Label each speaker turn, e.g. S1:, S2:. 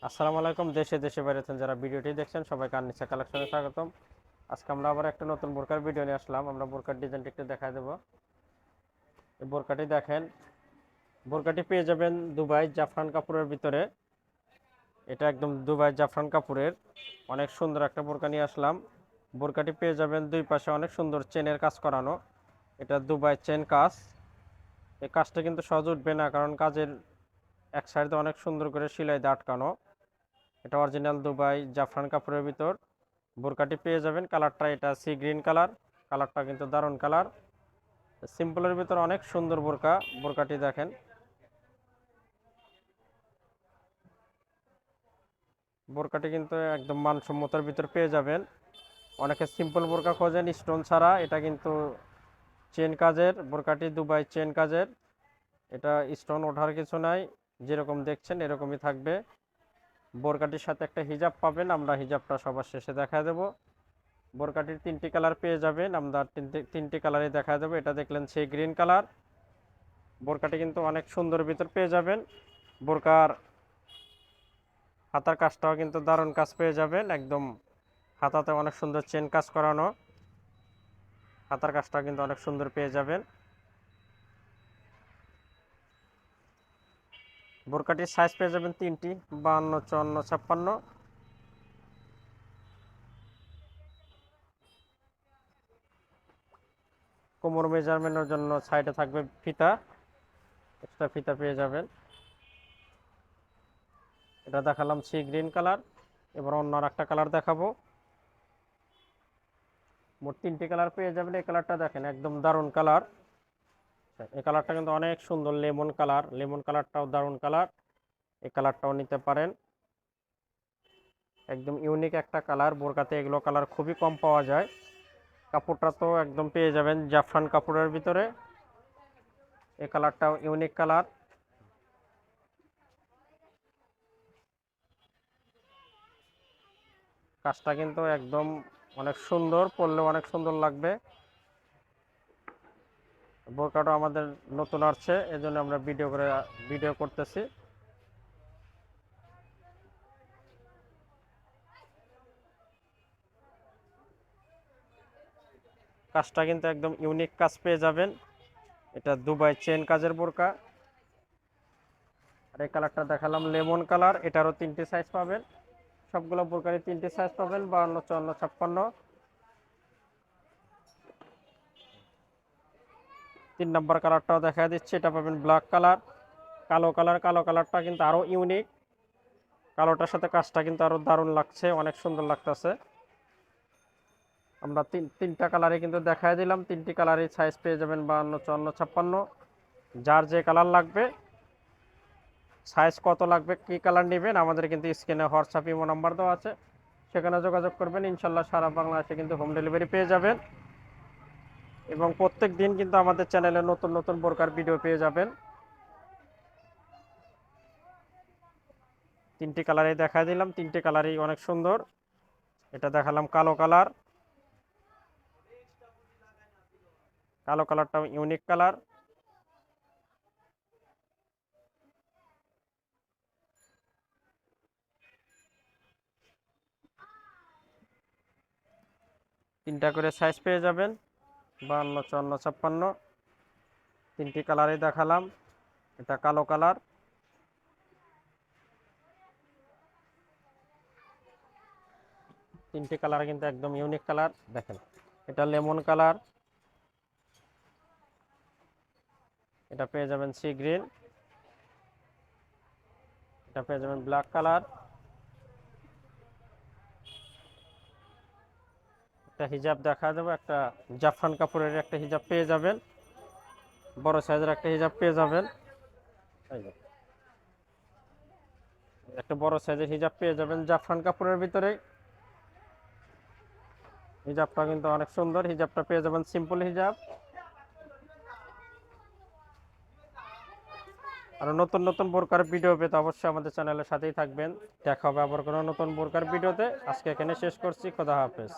S1: আসসালামু আলাইকুম। দেশে দেশে বাইরে থেকে যারা ভিডিওটি দেখছেন সবাইকে আননিসা কালেকশনে স্বাগতম। আজকে আমরা আবার একটা নতুন বোরকার ভিডিও নিয়ে আসলাম। আমরা বোরকার ডিজাইনটি একটু দেখায় দেবো। এই বোরকাটি দেখেন, বোরকাটি পেয়ে যাবেন দুবাই জাফরান কাপড়ের ভিতরে। এটা একদম দুবাই জাফরান কাপড়ের অনেক সুন্দর একটা বোরকা নিয়ে আসলাম। বোরকাটি পেয়ে যাবেন দুই পাশে অনেক সুন্দর চেনের কাজ করানো। এটা দুবাই চেন কাজ। এই কাজটা কিন্তু সহজ উঠবে না, কারণ কাজের এক সাইডে অনেক সুন্দর করে সেলাই দিয়ে আটকানো। এটা অরিজিনাল দুবাই জাফরান কাপড়ের ভিতর বোরকাটি পেয়ে যাবেন। কালারটা এটা সি গ্রিন কালার। কালারটা কিন্তু দারুণ কালার। সিম্পলের ভিতর অনেক সুন্দর বোরকা। বোরকাটি দেখেন, বোরকাটি কিন্তু একদম মানসম্মতার ভিতর পেয়ে যাবেন। অনেকে সিম্পল বোরকা খোঁজেন স্টোন ছাড়া, এটা কিন্তু চেন কাজের বোরকাটি, দুবাই চেন কাজের। এটা স্টোন ওঠার কিছু নাই, যেরকম দেখছেন এরকমই থাকবে। বোরকাটির সাথে একটা হিজাব পাবেন, আমরা হিজাবটা সবার শেষে দেখা দেব। বোরকাটির তিনটি কালার পেয়ে যাবেন, আমরা তিনটি কালারই দেখা দেবো। এটা দেখলেন সেই গ্রিন কালার। বোরকাটি কিন্তু অনেক সুন্দর ভিতর পেয়ে যাবেন। বোরকার হাতার কাজটাও কিন্তু দারুণ কাজ পেয়ে যাবেন। একদম হাতাতে অনেক সুন্দর চেন কাজ করানো। হাতার কাজটা কিন্তু অনেক সুন্দর পেয়ে যাবেন। বোরকাটির সাইজ পেয়ে যাবেন তিনটি, 52, 54, 56। কোমর মেজারমেন্টের জন্য সাইডে থাকবে ফিতা, এক্সট্রা ফিতা পেয়ে যাবেন। এটা দেখালাম সি গ্রিন কালার। এবার অন্য আর একটা কালার দেখাবো। মোট তিনটি কালার পেয়ে যাবেন। এই কালারটা দেখেন, একদম দারুণ কালার। এই কালারটা কিন্তু অনেক সুন্দর, লেমন কালার। লেমন কালারটাও দারুণ কালার। এই কালারটাও নিতে পারেন। একদম ইউনিক একটা কালার। বোরকাতে এগুলো কালার খুবই কম পাওয়া যায়। কাপড়টা তো একদম পেয়ে যাবেন জাফরান কাপড়ের ভিতরে। এই কালারটাও ইউনিক কালার। কাজটা কিন্তু একদম অনেক সুন্দর, পরলেও অনেক সুন্দর লাগবে। বোরকাটা আমাদের নতুন আসছে, এজন্য আমরা ভিডিও করতেছি। কাজটা কিন্তু একদম ইউনিক কাজ পেয়ে যাবেন। এটা দুবাই চেন কাজের বোরকা। আর এই কালারটা দেখালাম লেমন কালার। এটারও তিনটি সাইজ পাবেন। সবগুলো বোরকারই তিনটি সাইজ পাবেন, 52, 54, 56। 3 নম্বর কালারটাও দেখা দিচ্ছে, এটা পাবেন ব্ল্যাক কালার। কালো কালার। কালো কালারটা কিন্তু আরো ইউনিক। কালোটার সাথে কাজটা কিন্তু আরো দারুণ লাগছে, অনেক সুন্দর লাগতেছে। আমরা তিনটা কালারে কিন্তু দেখাই দিলাম। তিনটি কালারই সাইজ পেয়ে যাবেন 52, 54, 56। যার যে কালার লাগবে, সাইজ কত লাগবে, কি কালার নেবেন, আমাদের কিন্তু স্ক্রিনে হোয়াটসঅ্যাপ ইমো নাম্বার দেওয়া আছে, সেখানে যোগাযোগ করবেন। ইনশাল্লাহ সারা বাংলাদেশে কিন্তু হোম ডেলিভারি পেয়ে যাবেন। এবং প্রত্যেক দিন কিন্তু আমাদের চ্যানেলে নতুন নতুন বোরকার ভিডিও পেয়ে যাবেন। তিনটি কালারই দেখা দিলাম। তিনটি কালারই অনেক সুন্দর। এটা দেখালাম কালো কালার। কালো কালারটা ইউনিক কালার। তিনটা করে সাইজ পেয়ে যাবেন, 52, 54, 56। তিনটি কালারই দেখালাম। এটা কালো কালার। তিনটি কালার কিন্তু একদম ইউনিক কালার দেখেন। এটা লেমন কালার। এটা পেয়ে যাবেন সি গ্রিন। এটা পেয়ে যাবেন ব্ল্যাক কালার। একটা হিজাব দেখা দেবো, একটা জাফরান কাপড়ের একটা হিজাব পেয়ে যাবেন। বড় সাইজের একটা হিজাব পেয়ে যাবেন। এই যে, একটা বড় সাইজের হিজাব পেয়ে যাবেন জাফরান কাপড়ের ভিতরে। হিজাবটা কিন্তু অনেক সুন্দর। হিজাবটা পেয়ে যাবেন সিম্পল হিজাব। আর নতুন নতুন বোরকার ভিডিও পেতে অবশ্যই আমাদের চ্যানেলের সাথেই থাকবেন। দেখা হবে আবার কোনো নতুন বোরকার ভিডিওতে। আজকে এখানে শেষ করছি। খোদা হাফেজ।